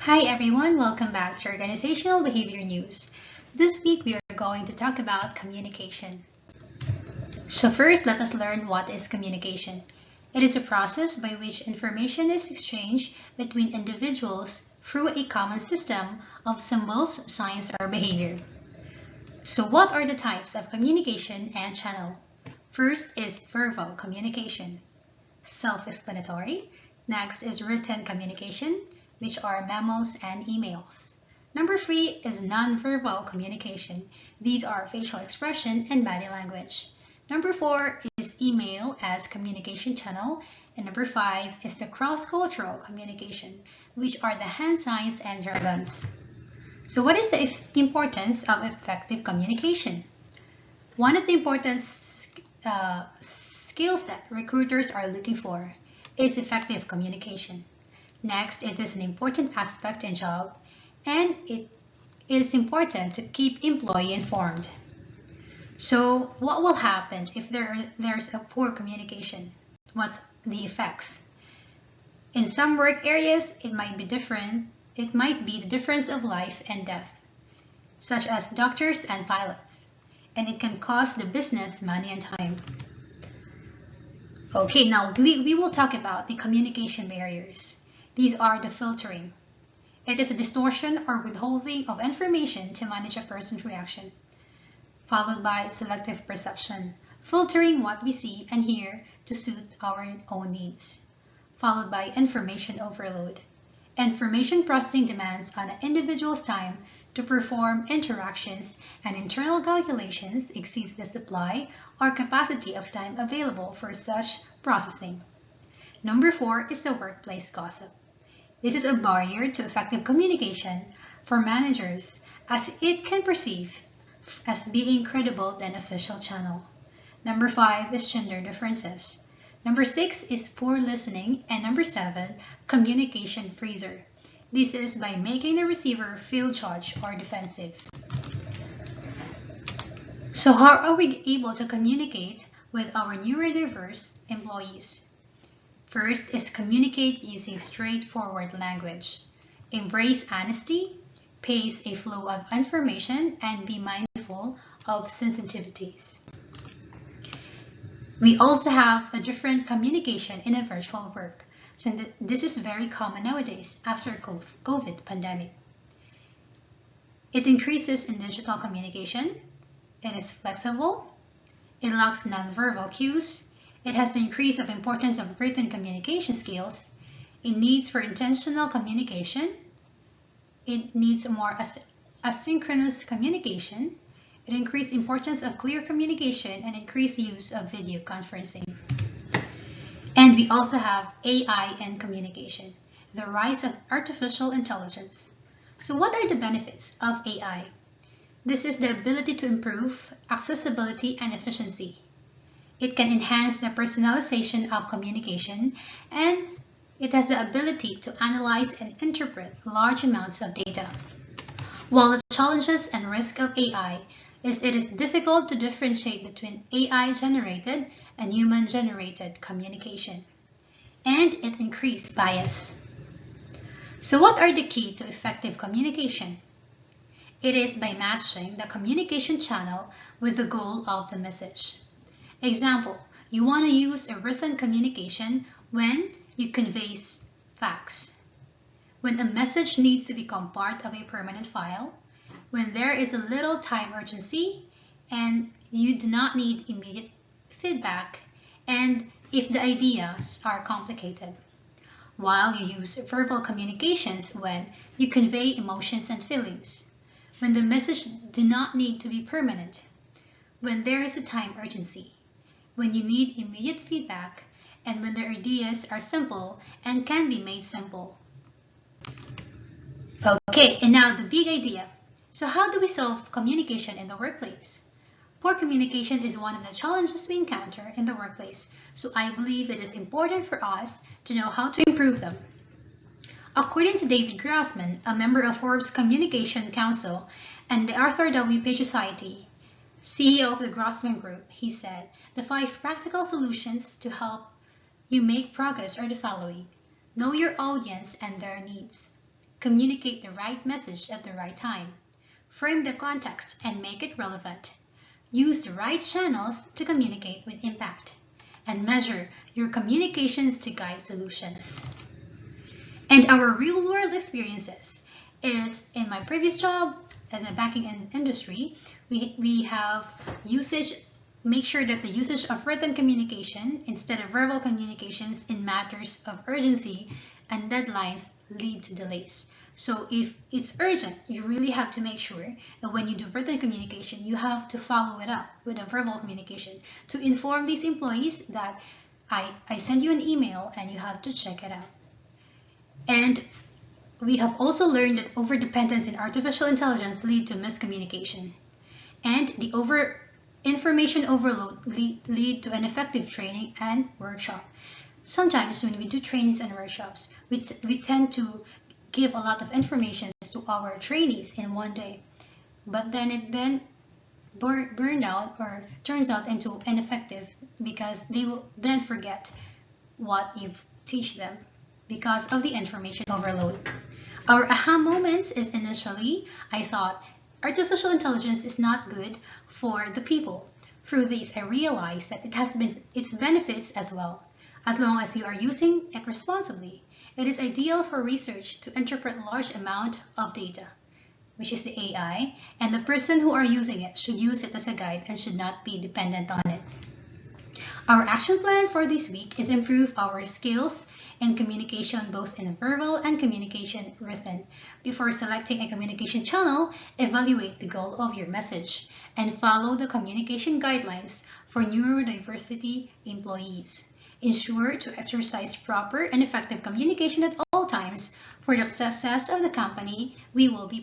Hi everyone, welcome back to Organizational Behavior News. This week we are going to talk about communication. So first, let us learn what is communication. It is a process by which information is exchanged between individuals through a common system of symbols, signs, or behavior. So what are the types of communication and channel? First is verbal communication, self-explanatory. Next is written communication, which are memos and emails. Number 3 is non-verbal communication. These are facial expression and body language. Number 4 is email as communication channel. And number 5 is the cross-cultural communication, which are the hand signs and jargons. So what is the importance of effective communication? One of the important skill set recruiters are looking for is effective communication. Next, it is an important aspect in job, and it is important to keep employee informed. So what will happen if there's a poor communication? What's the effects? In some work areas, it might be different. It might be the difference of life and death, such as doctors and pilots, and it can cost the business money and time. Okay, now we will talk about the communication barriers. These are the filtering. It is a distortion or withholding of information to manage a person's reaction, followed by selective perception, filtering what we see and hear to suit our own needs, followed by information overload. Information processing demands on an individual's time to perform interactions, and internal calculations exceeds the supply or capacity of time available for such processing. Number 4 is the workplace gossip. This is a barrier to effective communication for managers, as it can perceive as being credible than official channel. Number 5 is gender differences. Number 6 is poor listening, and number 7, communication freezer. This is by making the receiver feel judged or defensive. So how are we able to communicate with our neurodiverse employees? First is communicate using straightforward language. Embrace honesty, pace a flow of information, and be mindful of sensitivities. We also have a different communication in a virtual work, since this is very common nowadays after COVID pandemic. It increases in digital communication, it is flexible, it lacks nonverbal cues, it has the increase of importance of written communication skills, it needs for intentional communication, it needs more asynchronous communication, it increased importance of clear communication, and increased use of video conferencing. And we also have AI and communication, the rise of artificial intelligence. So what are the benefits of AI? This is the ability to improve accessibility and efficiency. It can enhance the personalization of communication, and it has the ability to analyze and interpret large amounts of data. While the challenges and risk of AI is it is difficult to differentiate between AI-generated and human-generated communication, and it increases bias. So what are the key to effective communication? It is by matching the communication channel with the goal of the message. Example, you want to use a written communication when you convey facts, when a message needs to become part of a permanent file, when there is a little time urgency, and you do not need immediate feedback, and if the ideas are complicated. While you use verbal communications when you convey emotions and feelings, when the message do not need to be permanent, when there is a time urgency, when you need immediate feedback, and when the ideas are simple and can be made simple. Okay, and now the big idea. So how do we solve communication in the workplace? Poor communication is one of the challenges we encounter in the workplace, so I believe it is important for us to know how to improve them. According to David Grossman, a member of Forbes Communication Council and the Arthur W. Page Society, CEO of the Grossman Group, he said, the 5 practical solutions to help you make progress are the following. Know your audience and their needs. Communicate the right message at the right time. Frame the context and make it relevant. Use the right channels to communicate with impact. And measure your communications to guide solutions. And our real-world experiences is in my previous job as a banking industry, we have usage. Make sure that the usage of written communication instead of verbal communications in matters of urgency and deadlines lead to delays. So if it's urgent, you really have to make sure that when you do written communication, you have to follow it up with a verbal communication to inform these employees that I send you an email and you have to check it out. And we have also learned that overdependence in artificial intelligence lead to miscommunication. And the information overload lead to ineffective training and workshop. Sometimes when we do trainings and workshops, we tend to give a lot of information to our trainees in one day, but then it burn out or turns out into ineffective because they will then forget what you've teach them because of the information overload. Our aha moments is initially, I thought, artificial intelligence is not good for the people. Through this, I realized that it has its benefits as well. As long as you are using it responsibly, it is ideal for research to interpret large amount of data, which is the AI, and the person who are using it should use it as a guide and should not be dependent on it. Our action plan for this week is improve our skills in communication both in verbal and communication written. Before selecting a communication channel, evaluate the goal of your message and follow the communication guidelines for neurodiversity employees. Ensure to exercise proper and effective communication at all times for the success of the company we will be